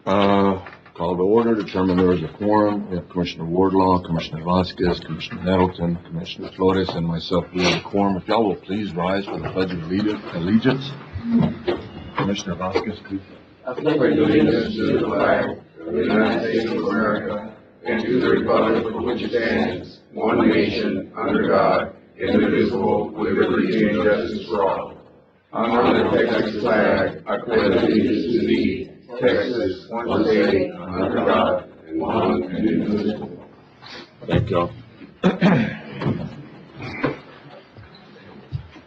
Call to order, determine there is a quorum. We have Commissioner Wardlaw, Commissioner Vasquez, Commissioner Nettleton, Commissioner Flores, and myself. We have a quorum. If y'all will please rise for the Pledge of Allegiance. Commissioner Vasquez, please. I pledge allegiance to the flag of the United States of America and to the republic for which it stands, one nation, under God, indivisible, with liberty and justice for all. Under the Texas flag, I pledge allegiance to thee, Texas, one state, under God, and one and indivisible. Thank y'all.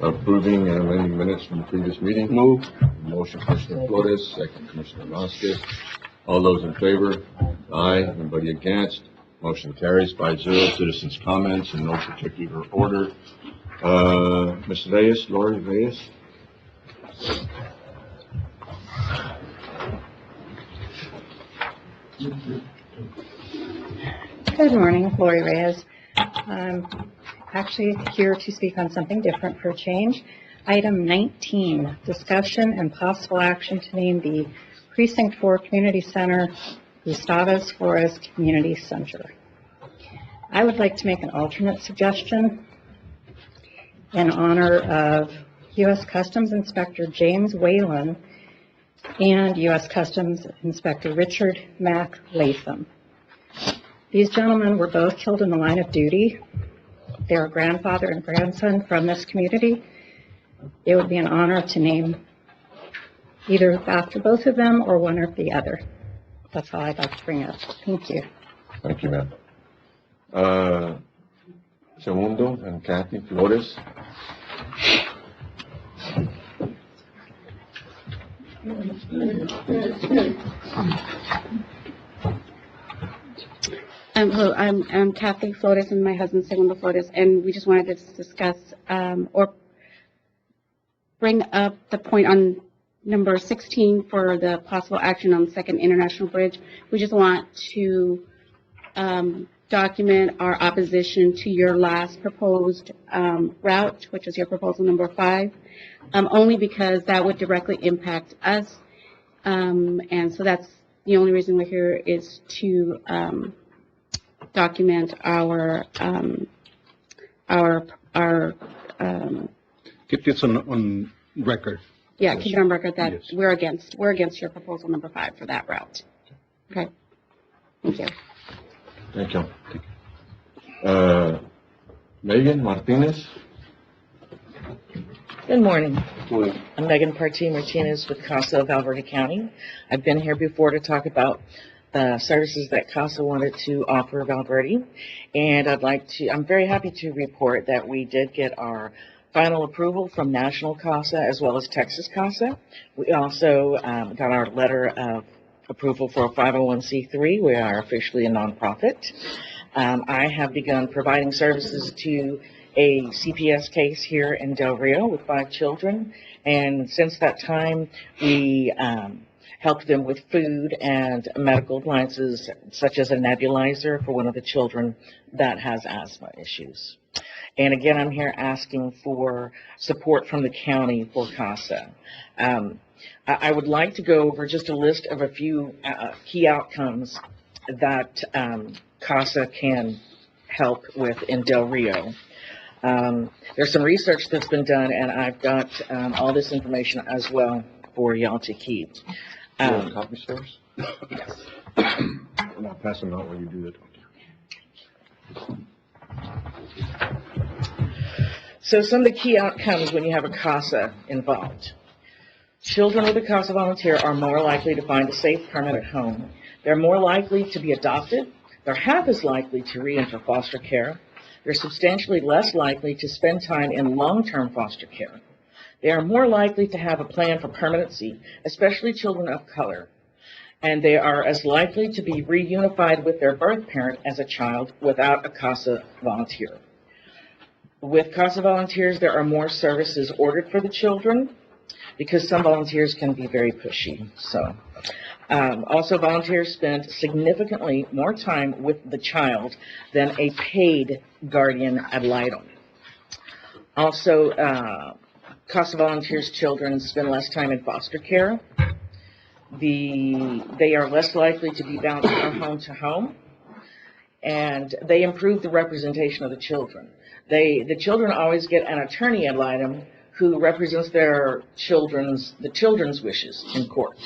Approving and amending minutes from the previous meeting. Move. Motion, Commissioner Flores, second, Commissioner Vasquez. All those in favor? Aye. Anybody against? Motion carries 5-0. Citizens' comments in no particular order. Ms. Reyes, Lori Reyes. Good morning, Lori Reyes. I'm actually here to speak on something different for a change. Item 19, discussion and possible action to name the Precinct 4 Community Center Gustavus Flores Community Center. I would like to make an alternate suggestion in honor of U.S. Customs Inspector James Whalen and U.S. Customs Inspector Richard Mack Latham. These gentlemen were both killed in the line of duty. They are grandfather and grandson from this community. It would be an honor to name either after both of them or one or the other. That's all I'd like to bring up. Thank you. Thank you, ma'am. Segundo and Kathy Flores. Hello, I'm Kathy Flores and my husband Segundo Flores, and we just wanted to discuss or bring up the point on number 16 for the possible action on the Second International Bridge. We just want to document our opposition to your last proposed route, which is your proposal number 5, only because that would directly impact us, and so that's the only reason we're here, is to document our Get this on record. yeah, keep it on record that Yes. we're against your proposal number 5 for that route. Okay. Thank you. Thank you. Megan Martinez. Good morning. I'm Megan Partee Martinez with CASA of Alberta County. I've been here before to talk about the services that CASA wanted to offer Valverde, and I'm very happy to report that we did get our final approval from National CASA as well as Texas CASA. We also got our letter of approval for a 501c3. We are officially a nonprofit. I have begun providing services to a CPS case here in Del Rio with 5 children, and since that time we helped them with food and medical appliances such as a nebulizer for one of the children that has asthma issues. And again, I'm here asking for support from the county for CASA. I would like to go over just a list of a few key outcomes that CASA can help with in Del Rio. There's some research that's been done, and I've got all this information as well for y'all to keep. Copies for us? Yes. And I'll pass them out when you do that. So some of the key outcomes when you have a CASA involved. Children with a CASA volunteer are more likely to find a safe, permanent home. They're more likely to be adopted. They're half as likely to re-enter foster care. They're substantially less likely to spend time in long-term foster care. They are more likely to have a plan for permanency, especially children of color. And they are as likely to be reunified with their birth parent as a child without a CASA volunteer. With CASA volunteers, there are more services ordered for the children because some volunteers can be very pushy. So, also, volunteers spend significantly more time with the child than a paid guardian ad litem. Also, CASA volunteers' children spend less time in foster care. They are less likely to be bounced from home to home, and they improve the representation of the children. The children always get an attorney ad litem who represents the children's wishes in court.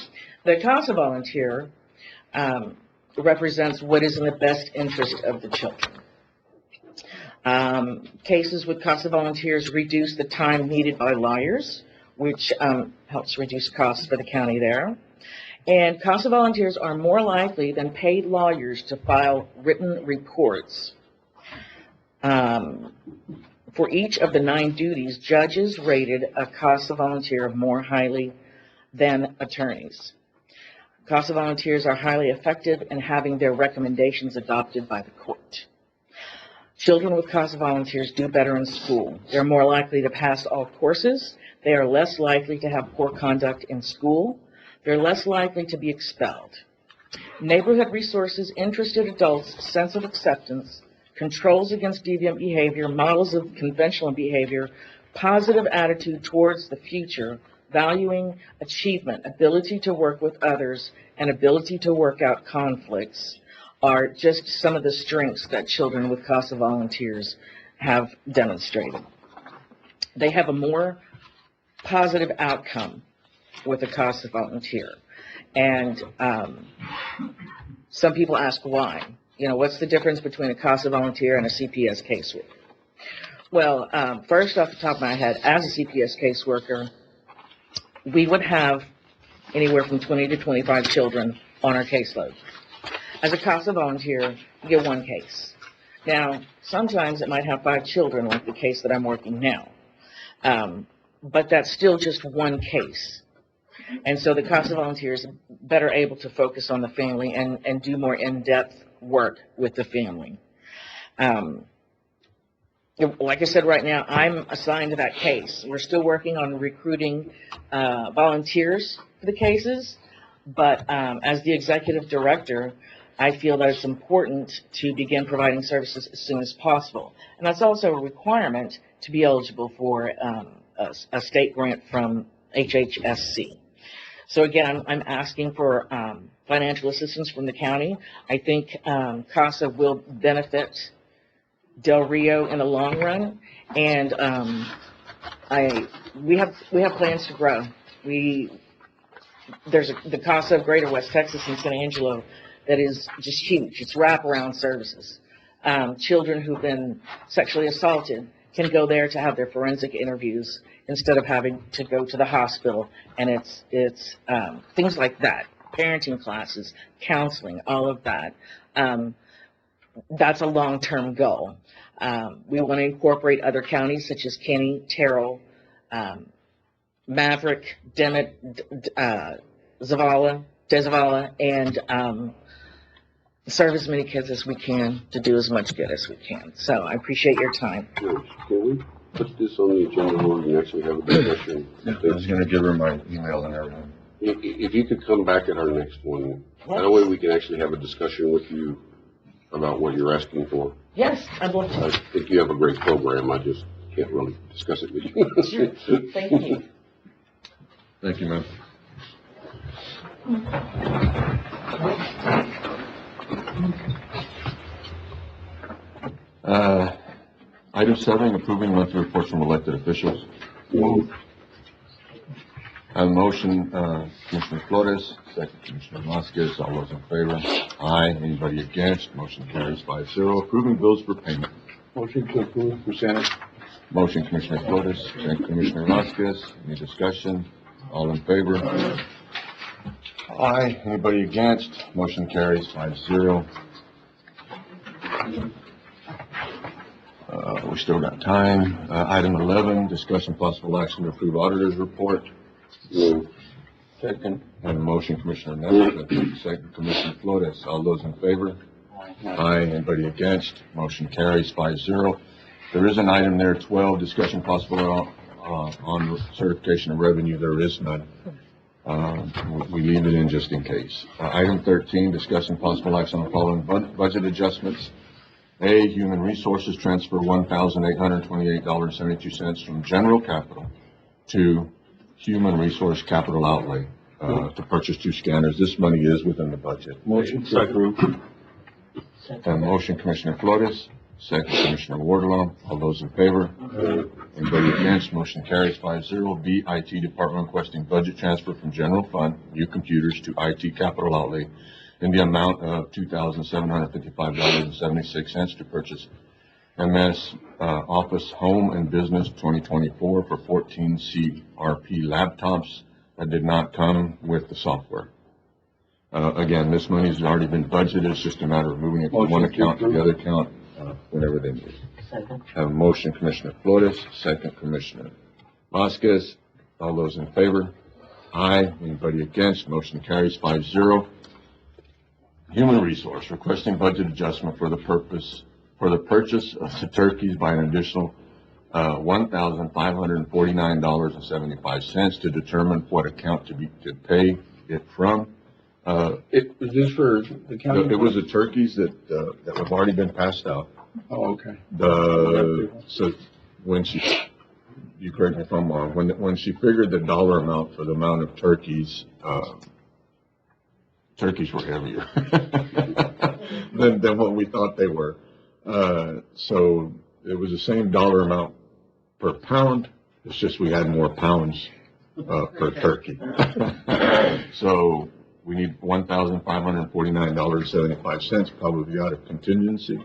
The CASA volunteer represents what is in the best interest of the children. Cases with CASA volunteers reduce the time needed by lawyers, which helps reduce costs for the county there. And CASA volunteers are more likely than paid lawyers to file written reports. For each of the 9 duties, judges rated a CASA volunteer more highly than attorneys. CASA volunteers are highly effective in having their recommendations adopted by the court. Children with CASA volunteers do better in school. They're more likely to pass all courses. They are less likely to have poor conduct in school. They're less likely to be expelled. Neighborhood resources, interested adults, sense of acceptance, controls against deviant behavior, models of conventional behavior, positive attitude towards the future, valuing achievement, ability to work with others, and ability to work out conflicts are just some of the strengths that children with CASA volunteers have demonstrated. They have a more positive outcome with a CASA volunteer. And some people ask why. You know, what's the difference between a CASA volunteer and a CPS caseworker? Well, first off the top of my head, as a CPS caseworker, we would have anywhere from 20 to 25 children on our caseload. As a CASA volunteer, you get 1 case. Now, sometimes it might have 5 children, like the case that I'm working now. But that's still just 1 case. And so the CASA volunteer is better able to focus on the family and do more in-depth work with the family. Like I said, right now, I'm assigned to that case. We're still working on recruiting volunteers for the cases, but as the executive director, I feel that it's important to begin providing services as soon as possible. And that's also a requirement to be eligible for a state grant from HHSC. So again, I'm asking for financial assistance from the county. I think CASA will benefit Del Rio in the long run, and we have plans to grow. There's the CASA of Greater West Texas and San Angelo that is just huge. It's wraparound services. Children who've been sexually assaulted can go there to have their forensic interviews instead of having to go to the hospital, and it's things like that. Parenting classes, counseling, all of that. That's a long-term goal. We want to incorporate other counties such as Kenny, Terrell, Maverick, Demet, Zavala, and serve as many kids as we can to do as much good as we can. So I appreciate your time. Can we put this on the agenda where we can actually have a discussion? I was going to give her my email and everything. If you could come back at our next one, that way we can actually have a discussion with you about what you're asking for. Yes, I'd love to. I think you have a great program. I just can't really discuss it with you. Sure. Thank you. Thank you, ma'am. Item 7, approving monthly reports from elected officials. I have a motion, Commissioner Flores, second Commissioner Vasquez. All those in favor? Aye. Anybody against? Motion carries 5-0. Approving bills for payment. Motion to approve, presented. Motion, Commissioner Flores, second Commissioner Vasquez. Any discussion? All in favor? Aye. Anybody against? Motion carries 5-0. We still got time. Item 11, discussion possible action to approve auditor's report. Second. And a motion, Commissioner Nettles, second Commissioner Flores. All those in favor? Aye. Anybody against? Motion carries 5-0. There is an item there, 12, discussion possible on certification of revenue. There is none. We leave it in just in case. Item 13, discussion possible action on following budget adjustments. A, Human Resources transfer $1,828.72 from general capital to Human Resource capital outlay. to purchase 2 scanners. This money is within the budget. Motion to approve. A motion, Commissioner Flores, second, Commissioner Wardlaw. All those in favor? Anybody against? Motion carries 5-0. B, IT Department requesting budget transfer from general fund, new computers, to IT capital outlay in the amount of $2,755.76 to purchase MS Office Home and Business 2024 for 14 CRP laptops that did not come with the software. Again, this money has already been budgeted. It's just a matter of moving it from one account to the other account whenever they need. Have a motion, Commissioner Flores, second, Commissioner Vasquez. All those in favor? Aye. Anybody against? Motion carries 5-0. Human Resource requesting budget adjustment for the purchase of the turkeys by an additional $1,549.75 to determine what account to pay it from. Is this for the county? It was the turkeys that have already been passed out. Oh, okay. So when you correct me if I'm wrong, when she figured the dollar amount for the amount of turkeys, turkeys were heavier than what we thought they were. So it was the same dollar amount per pound. It's just we had more pounds per turkey. So we need $1,549.75, probably out of contingency.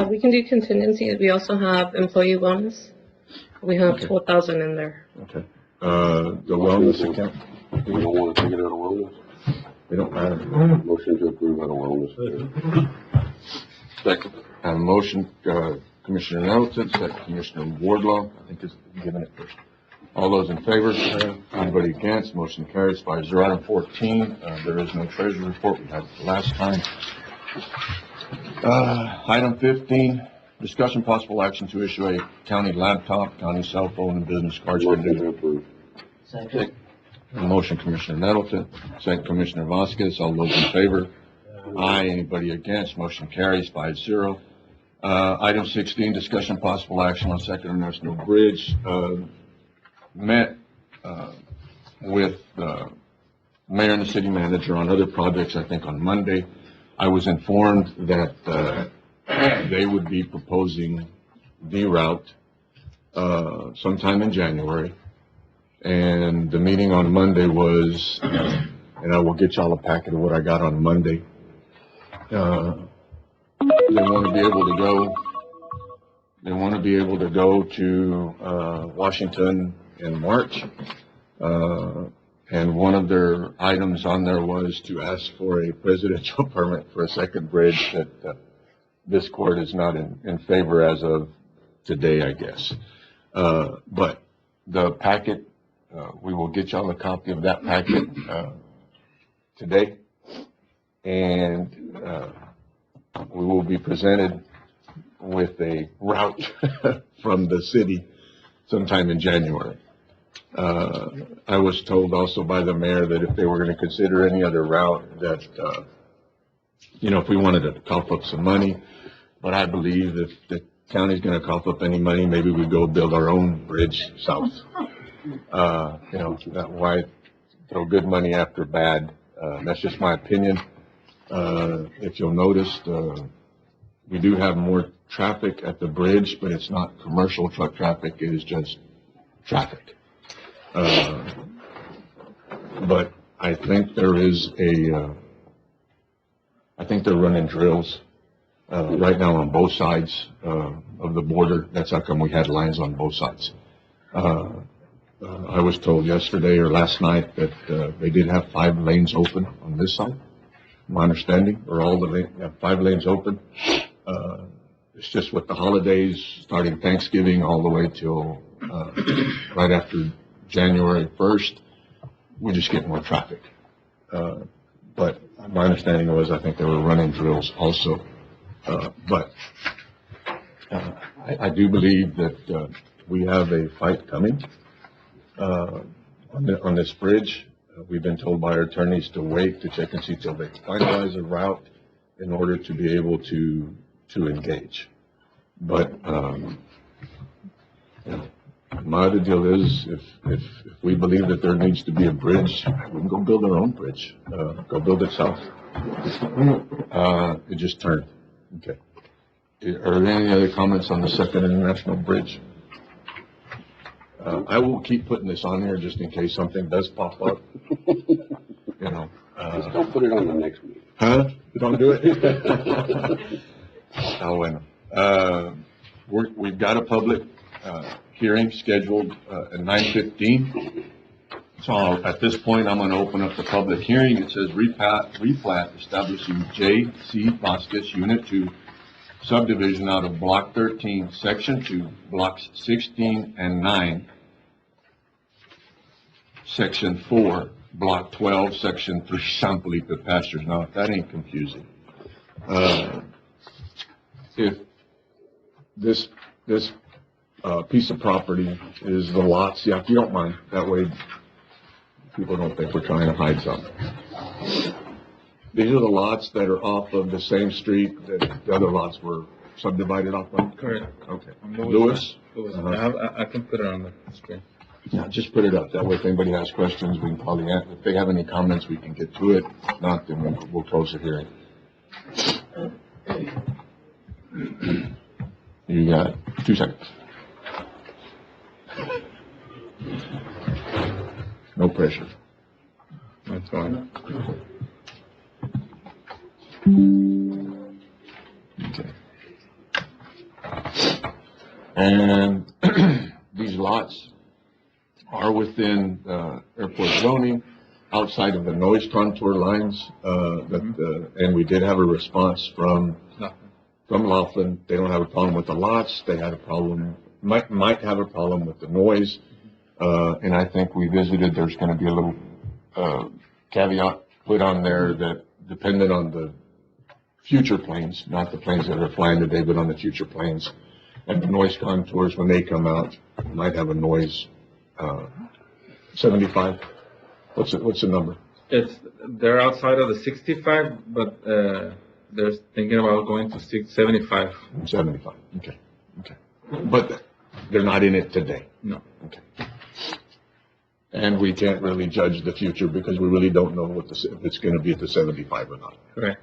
We can do contingency. We also have employee bonus. We have 12,000 in there. Okay. The wellness account, We don't want to take it out of wellness. they don't matter. Motion to approve out of wellness. Second. Have a motion, Commissioner Nettleton, second, Commissioner Wardlaw. I think it's given it first. All those in favor? Anybody against? Motion carries 5-0. Item 14, there is no treasury report. We had it last time. Item 15, discussion possible action to issue a county laptop, county cell phone, and business cards. Motion to approve. A motion, Commissioner Nettleton, second, Commissioner Vasquez. All those in favor? Aye. Anybody against? Motion carries 5-0. Item 16, discussion possible action on Second International Bridge. Met with the mayor and the city manager on other projects, I think on Monday. I was informed that they would be proposing the route sometime in January. And the meeting on Monday was, and I will get y'all a packet of what I got on Monday. They want to be able to go. They want to be able to go to Washington in March. And one of their items on there was to ask for a presidential permit for a second bridge that this court is not in favor as of today, I guess. But the packet, we will get y'all a copy of that packet today. And we will be presented with a route from the city sometime in January. I was told also by the mayor that if they were going to consider any other route, that, if we wanted to cough up some money, but I believe if the county's going to cough up any money, maybe we go build our own bridge south. Why throw good money after bad? That's just my opinion. If you'll notice, we do have more traffic at the bridge, but it's not commercial truck traffic. It is just traffic. But I think there is I think they're running drills right now on both sides of the border. That's how come we had lines on both sides. I was told yesterday or last night that they did have 5 lanes open on this side. My understanding, or all the 5 lanes open. It's just with the holidays, starting Thanksgiving all the way till right after January 1st, we just get more traffic. But my understanding was I think they were running drills also. But I do believe that we have a fight coming on this bridge. We've been told by our attorneys to wait to check and see till they finalize a route in order to be able to engage. But my other deal is, if we believe that there needs to be a bridge, we can go build our own bridge, go build it south. It just turned, okay. Are there any other comments on the Second International Bridge? I will keep putting this on here just in case something does pop up, you know. Just don't put it on the next meeting. Huh? Don't do it? Oh, bueno. We've got a public, hearing scheduled, at 9:15. So at this point, I'm gonna open up the public hearing. It says replat establishing J.C. Vasquez Unit 2 subdivision out of Block 13, Section 2, Blocks 16 and 9, Section 4, Block 12, Section 3, San Felipe Pastures. Now, if that ain't confusing. If this piece of property is the lots, yeah, if you don't mind, that way people don't think we're trying to hide something. These are the lots that are off of the same street that the other lots were subdivided off of? Correct. Okay. I'm Lewis? Lewis. Uh-huh. I can put it on the screen. Yeah, just put it up. That way, if anybody has questions, we can probably, if they have any comments, we can get to it. If not, then we'll close the hearing. You got 2 seconds. No pressure. That's fine. Okay. And these lots are within airport zoning, outside of the noise contour lines, and we did have a response from Laughlin. They don't have a problem with the lots. They had a problem, might have a problem with the noise. And I think we visited, there's gonna be a little caveat put on there that dependent on the future planes, not the planes that are flying today, but on the future planes, and the noise contours, when they come out, might have a noise, 75. What's the number? They're outside of the 65, but they're thinking about going to 75. 75, okay. But they're not in it today. No. Okay. And we can't really judge the future because we really don't know if it's gonna be at the 75 or not. Correct.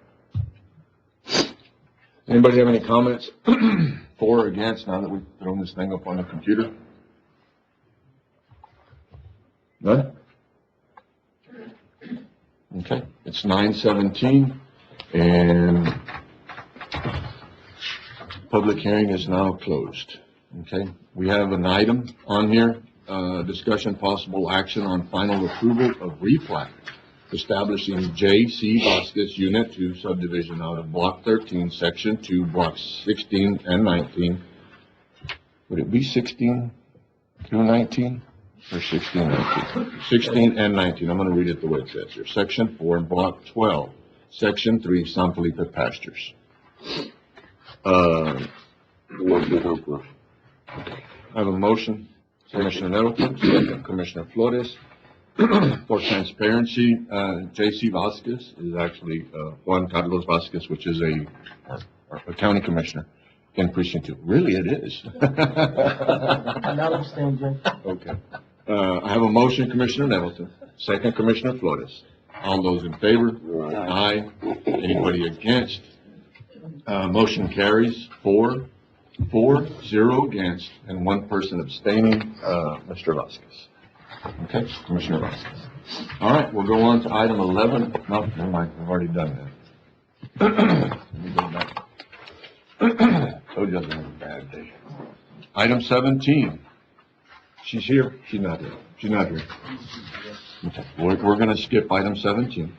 Anybody have any comments for or against now that we've thrown this thing up on the computer? None? Okay, it's 9:17 and public hearing is now closed. Okay, we have an item on here, discussion possible action on final approval of replat establishing J.C. Vasquez Unit 2 subdivision out of Block 13, Section 2, Blocks 16 and 19. Would it be 16 through 19? Or 16, 19? 16 and 19. I'm going to read it the way it says here. Section 4 and Block 12, Section 3, San Felipe Pastures. Motion to approve. I have a motion, Commissioner Nettleton, second Commissioner Flores. For transparency, J.C. Vasquez is actually Juan Carlos Vasquez, which is a county commissioner in Precinct 2. Really, it is. Okay. I have a motion, Commissioner Nettleton, second Commissioner Flores. All those in favor? Aye. Anybody against? Motion carries 4-0 against, and 1 person abstaining, Mr. Vasquez. Okay, Commissioner Vasquez. All right, we'll go on to item 11. No, never mind, we've already done that. Let me go back. Told you I was having a bad day. Item 17. She's here? She's not here. She's not here. Okay, we're gonna skip item 17.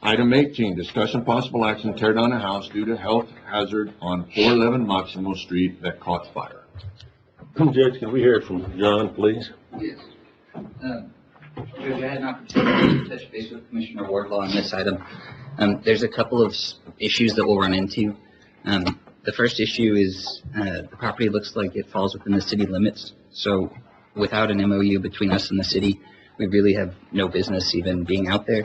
Item 18, discussion possible action, tear down a house due to health hazard on 411 Maximo Street that caught fire. Judge, can we hear from John, please? Yes. Judge, I had an opportunity to touch base with Commissioner Wardlaw on this item. There's a couple of issues that we'll run into. The first issue is the property looks like it falls within the city limits. So without an MOU between us and the city, we really have no business even being out there.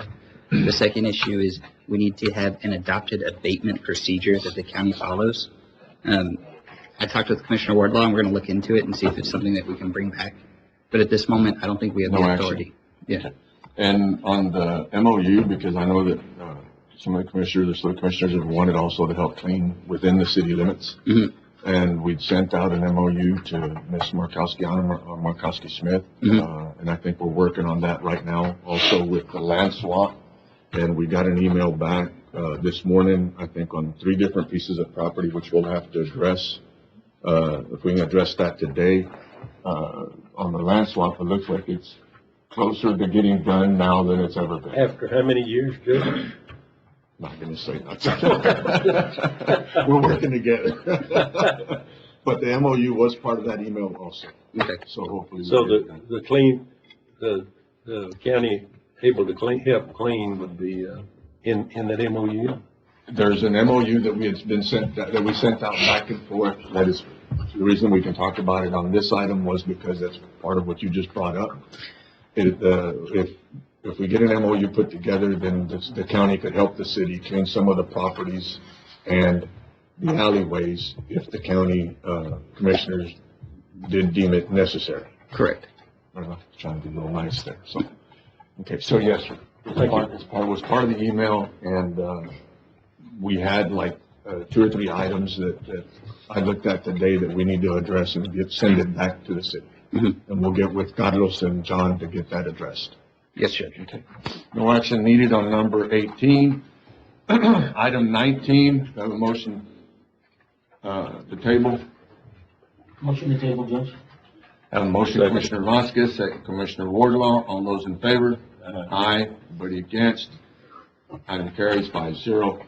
The second issue is we need to have an adopted abatement procedure that the county follows. I talked with Commissioner Wardlaw, and we're going to look into it and see if it's something that we can bring back. But at this moment, I don't think we have the No action. authority. Yeah. And on the MOU, because I know that some of the commissioners, the city commissioners have wanted also to help clean within the city limits. Mhm. And we'd sent out an MOU to Ms. Markowski, Anna Markowski Smith. And I think we're working on that right now, also with the land swap. And we got an email back this morning, I think on 3 different pieces of property, which we'll have to address. If we can address that today, on the land swap, it looks like it's closer to getting done now than it's ever been. After how many years, Judge? Not gonna say that. We're working together. But the MOU was part of that email also, Okay. so hopefully. So we'll get it done. the county able to help clean would be, in that MOU? There's an MOU that we sent out back and forth. That is, the reason we can talk about it on this item was because that's part of what you just brought up. If we get an MOU put together, then the county could help the city clean some of the properties and the alleyways if the county, commissioners did deem it necessary. Correct. Trying to be a little nice there, so. Okay, so yes, sir. It was part of the email, and, we had like, 2 or 3 items that I looked at today that we need to address and send it back to the city. Mhm. And we'll get with Carlos and John to get that addressed. Yes, Judge. Okay. No action needed on number 18. Item 19, I have a motion, to table. Motion to table, Judge. I have a motion, Commissioner Vasquez, second Commissioner Wardlaw. All those in favor? Aye. Anybody against? Item carries 5-0.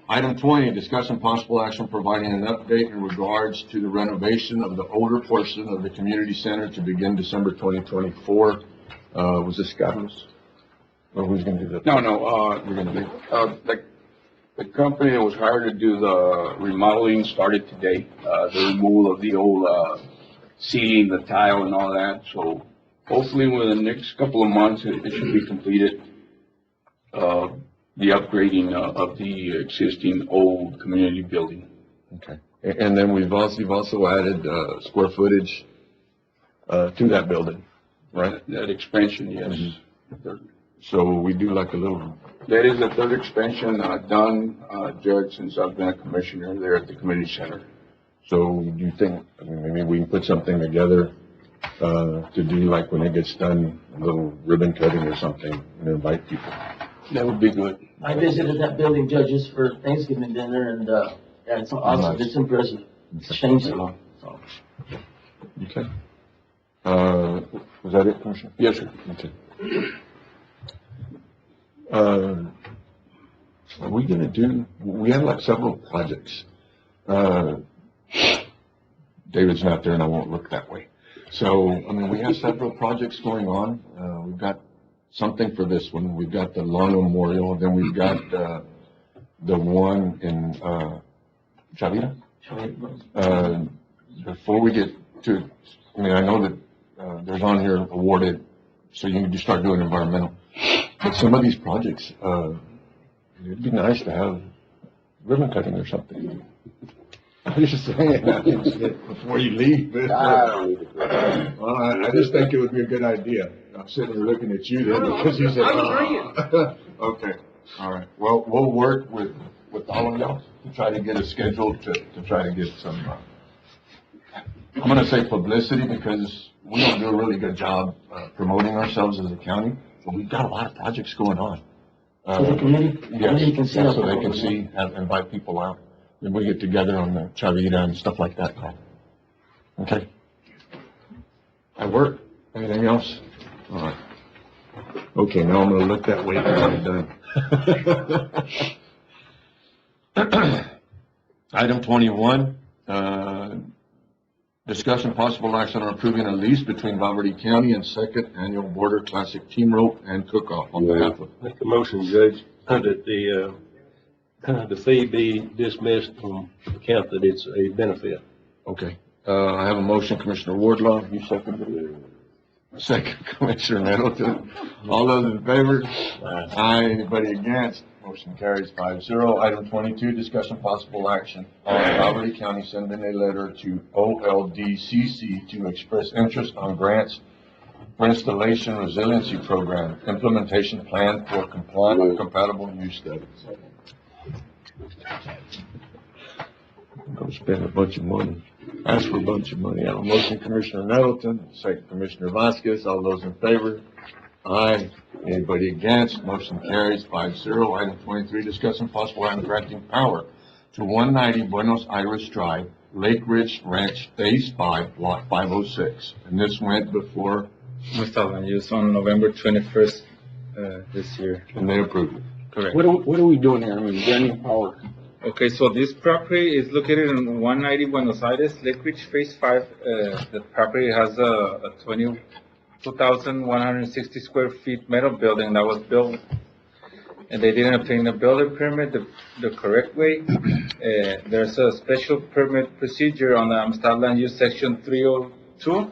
Item 20, discussion possible action providing an update in regards to the renovation of the older portion of the community center to begin December 2024. Was this Carlos? Or who's going to do that? No, You're going to do? the company that was hired to do the remodeling started today. The removal of the old, seating, the tile and all that. So hopefully within the next couple of months, it should be completed. The upgrading of the existing old community building. Okay. And then you've also added, square footage, to that building, right? That expansion, yes. So we do like a little, That is the 3rd expansion, done, Judge, since I've been a commissioner there at the community center. so do you think, I mean, maybe we can put something together, to do like when it gets done, a little ribbon cutting or something, and invite people? That would be good. I visited that building, judges, for Thanksgiving dinner, and, yeah, it's awesome, Nice. it's impressive. It's changed a lot, so. Okay. Was that it, Commissioner? Yes, sir. Okay. Are we gonna do, we have like several projects. David's not there and I won't look that way. So, I mean, we have several projects going on. We've got something for this one. We've got the lawn memorial, then we've got, the one in, Chavira. Before we get to, I mean, I know that, there's on here awarded, so you can just start doing environmental. But some of these projects, it'd be nice to have ribbon cutting or something. I'm just saying, before you leave. Well, I just think it would be a good idea. I'm sitting here looking at you there because you said, okay, all right. Well, we'll work with all of y'all to try to get a schedule to try to get some, I'm gonna say publicity because we don't do a really good job, promoting ourselves as a county, but we've got a lot of projects going on. So the committee Yes, can see. so they can see, invite people out. Then we get together on the Chavira and stuff like that. Okay. At work, anything else? All right. Okay, now I'm gonna look that way when I'm done. Item 21, discussion possible action on approving a lease between Valverde County and Second Annual Border Classic Team Rope and Cook-Off on behalf of. Make a motion, Judge, that the fee be dismissed from account that it's a benefit. Okay, I have a motion, Commissioner Wardlaw, you seconded it. Second, Commissioner Middleton. All those in favor? Aye. Anybody against? Motion carries 5-0. Item 22, discussion possible action on Valverde County sending a letter to OLDCC to express interest on grants for installation resiliency program, implementation plan for compatible use studies. Go spend a bunch of money. Ask for a bunch of money. I have a motion, Commissioner Nettleton, second Commissioner Vasquez. All those in favor? Aye. Anybody against? Motion carries 5-0. Item 23, discussing possible action granting power to 190 Buenos Aires Drive, Lake Ridge Ranch, Phase 5, Lot 506. And this went before, Mr. Land Use on November 21st, this year. and they approved it. Correct. What are we doing here? I mean, granting power. Okay, so this property is located in 190 Buenos Aires, Lake Ridge Phase 5. The property has a 22,160 square feet metal building that was built, and they didn't obtain the building permit the correct way. There's a special permit procedure on the Amistad Land Use Section 302,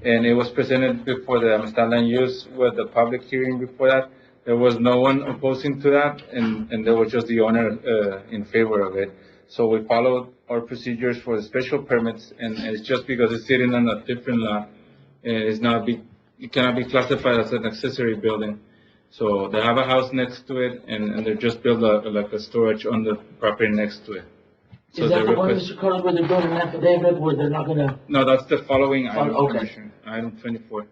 and it was presented before the Amistad Land Use with the public hearing before that. There was no one opposing to that, and there was just the owner in favor of it. So we followed our procedures for the special permits, and it's just because it's sitting on a different lot, and it cannot be classified as an accessory building. So they have a house next to it, and they just built like a storage on the property next to it. So Is that they the one, request- Mr. Carlos, where they're building an affidavit where they're not gonna, No, that's the following item, okay. Commissioner, item 24.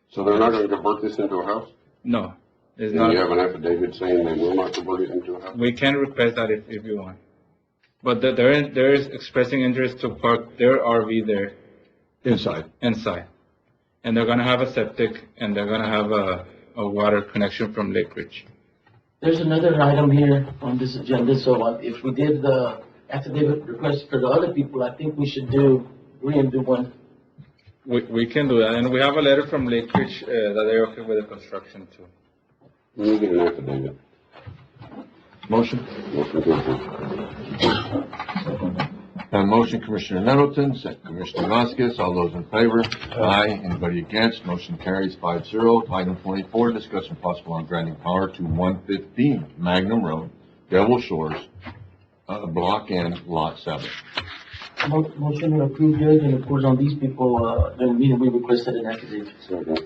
So they're not gonna convert this into a house? No, it's And you not. have an affidavit saying they will not convert it into a house? We can request that if you want. But there is expressing interest to park their RV there Inside. inside. And they're gonna have a septic, and they're gonna have a water connection from Lake Ridge. there's another item here on this agenda, so if we did the affidavit request for the other people, I think we should do one. We can do that, and we have a letter from Lake Ridge, that they're okay with the construction too. Let me get an affidavit. Motion? Motion to approve. Motion, Commissioner Nettleton, second Commissioner Vasquez. All those in favor? Aye. Anybody against? Motion carries 5-0. Item 24, discussion possible on granting power to 115 Magnum Road, Devil Shores, Block N, Lot 7. Motion to approve, Judge, and of course on these people, then we requested an affidavit. Second.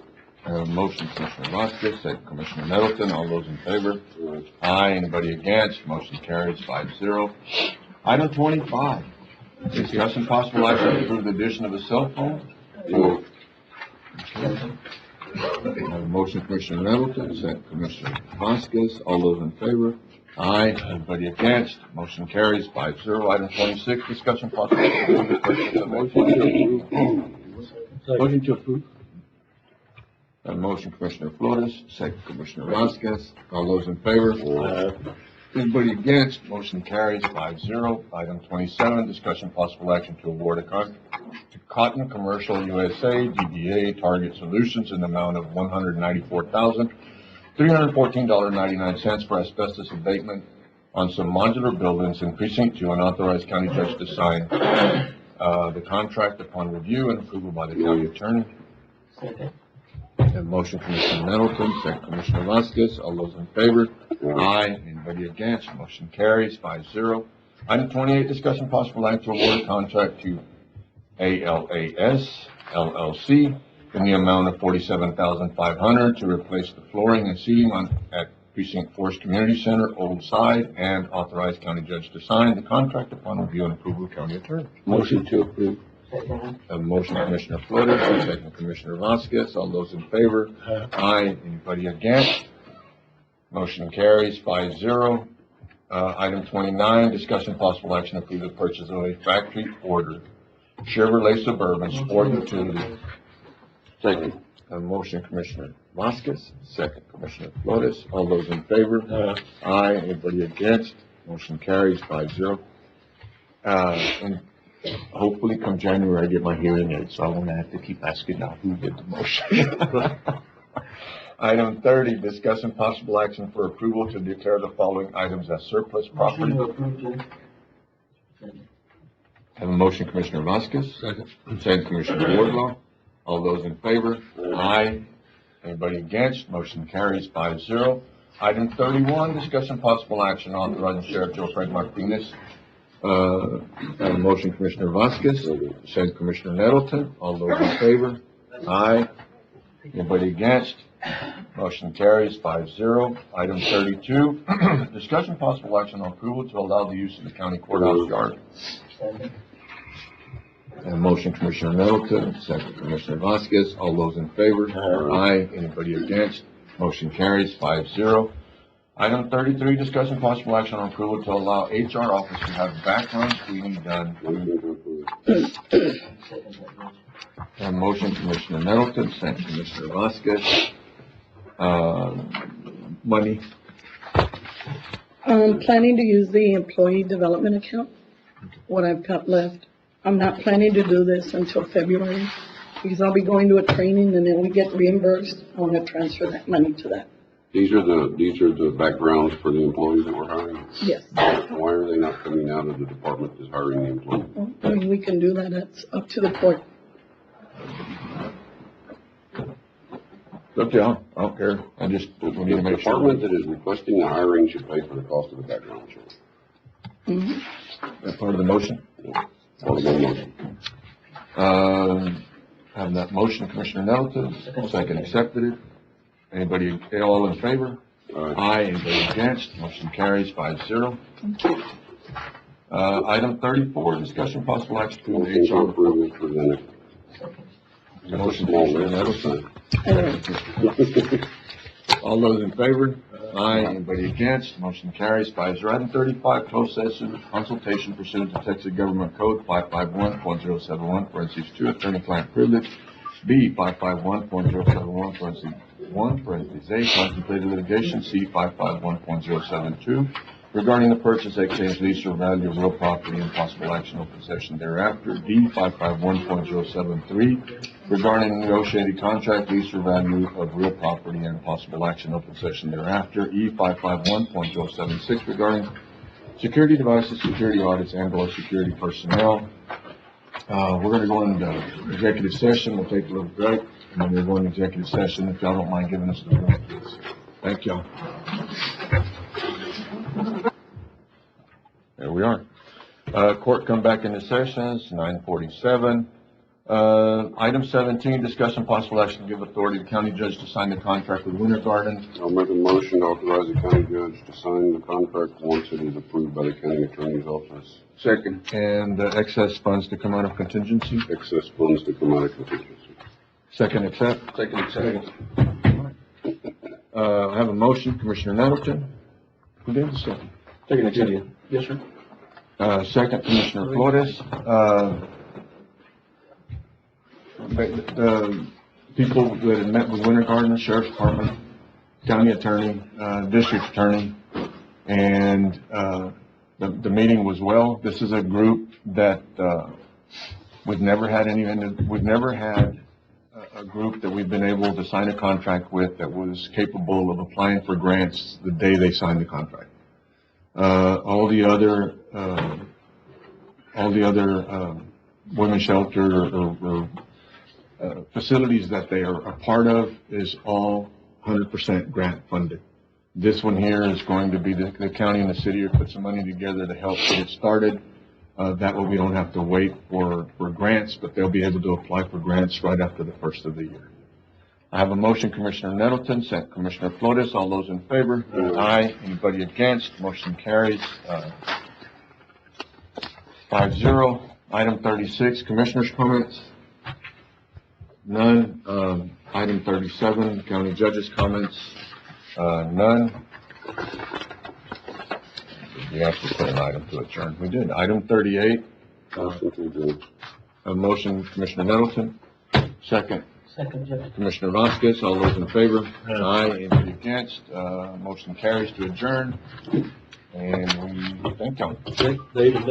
Motion, Commissioner Vasquez, second Commissioner Nettleton. All those in favor? Aye. Anybody against? Motion carries 5-0. Item 25, discussion possible action to approve the addition of a cell phone. Move. Motion, Commissioner Nettleton, second Commissioner Vasquez. All those in favor? Aye. Anybody against? Motion carries 5-0. Item 26, discussion possible action to approve the motion to approve. Motion, Commissioner Flores, second Commissioner Vasquez. All those in favor? Anybody against? Motion carries 5-0. Item 27, discussion possible action to award a contract to Cotton Commercial USA, DBA Target Solutions in the amount of $194,314.99 for asbestos abatement on some modular buildings in Precinct 2 and authorize county judge to sign the contract upon review and approval by the county attorney. Second. Motion, Commissioner Nettleton, second Commissioner Vasquez. All those in favor? Aye. Anybody against? Motion carries 5-0. Item 28, discussion possible act to award a contract to ALAS LLC in the amount of $47,500 to replace the flooring and seating at Precinct 4's Community Center, Old Side, and authorize county judge to sign the contract upon review and approval of county attorney. Motion to approve. Second. Motion, Commissioner Flores, second Commissioner Vasquez. All those in favor? Aye. Anybody against? Motion carries 5-0. Item 29, discussion possible action to approve the purchase of a factory order Chevrolet Suburban Sport Utility. Second. Motion, Commissioner Vasquez, second Commissioner Flores. All those in favor? Aye. Anybody against? Motion carries 5-0. And hopefully come January, I get my hearing aid, so I won't have to keep asking now who did the motion. Item 30, discussion possible action for approval to declare the following items as surplus property. Motion to approve, Judge. Have a motion, Commissioner Vasquez. Second. Second, Commissioner Wardlaw. All those in favor? Aye. Anybody against? Motion carries 5-0. Item 31, discussion possible action authorizing Sheriff Joe Frank Martinez. Have a motion, Commissioner Vasquez, second Commissioner Nettleton. All those in favor? Aye. Anybody against? Motion carries 5-0. Item 32, discussion possible action on approval to allow the use of the county courthouse yard. And a motion, Commissioner Nettleton, second Commissioner Vasquez. All those in favor? Aye. Anybody against? Motion carries 5-0. Item 33, discussion possible action on approval to allow HR office to have background screening done. And a motion, Commissioner Nettleton, second Commissioner Vasquez. Money. I'm planning to use the employee development account, what I've got left. I'm not planning to do this until February, because I'll be going to a training and then we get reimbursed. I want to transfer that money to that. These are the backgrounds for the employees that we're hiring? Yes. Why are they not coming out of the department that's hiring the employees? I mean, we can do that. It's up to the court. Okay, I don't care. I just, we need to The make sure. department that is requesting the hiring should pay for the cost of the background check. That part of the motion? Part of the motion. Have that motion, Commissioner Nettleton, second accepted it. Anybody, all in favor? Aye. Anybody against? Motion carries 5-0. Item 34, discussion possible action to Motion to HR. approve is presented. Motion, Small Commissioner list. Nettleton. All those in favor? Aye. Anybody against? Motion carries 5-0. Item 35, closed session consultation pursuant to Texas Government Code 551.071, parentheses 2, attorney-client privilege. B, 551.071, parentheses 1, parentheses A, contemplated litigation. C, 551.072, regarding the purchase, exchange, lease, or value of real property and possible action or possession thereafter. D, 551.073, regarding negotiated contract, lease, or value of real property and possible action or possession thereafter. E, 551.076, regarding security devices, security audits, and/or security personnel. We're going to go into executive session. We'll take a little break, and then we'll go into executive session. If y'all don't mind giving us the room, please. Thank y'all. There we are. Court come back into sessions, 9:47. Item 17, discussion possible action to give authority to county judge to sign the contract with Winter Garden. I'll make a motion to authorize the county judge to sign the contract once it is approved by the county attorney's office. Second. And excess funds to come out of contingency. Excess funds to come out of contingency. Second accept. Second accept. I have a motion, Commissioner Nettleton. Who did the second? Second accepted. Yes, sir. Second, Commissioner Flores. The people that had met with Winter Garden, Sheriff's Department, County Attorney, District Attorney, and the meeting was well. This is a group that we've never had a group that we've been able to sign a contract with that was capable of applying for grants the day they signed the contract. All the other women's shelter or facilities that they are a part of is all 100% grant funded. This one here is going to be the county and the city have put some money together to help get it started. That way we don't have to wait for grants, but they'll be able to apply for grants right after the first of the year. I have a motion, Commissioner Nettleton, second Commissioner Flores. All those in favor? Aye. Anybody against? Motion carries 5-0. Item 36, Commissioners' comments. None. Item 37, County Judge's comments. None. We actually put an item to adjourn. We did. Item 38. Motion to adjourn. A motion, Commissioner Nettleton. Second, Second, Judge. Commissioner Vasquez. All those in favor? Aye. Anybody against? Motion carries to adjourn. And we thank you. David,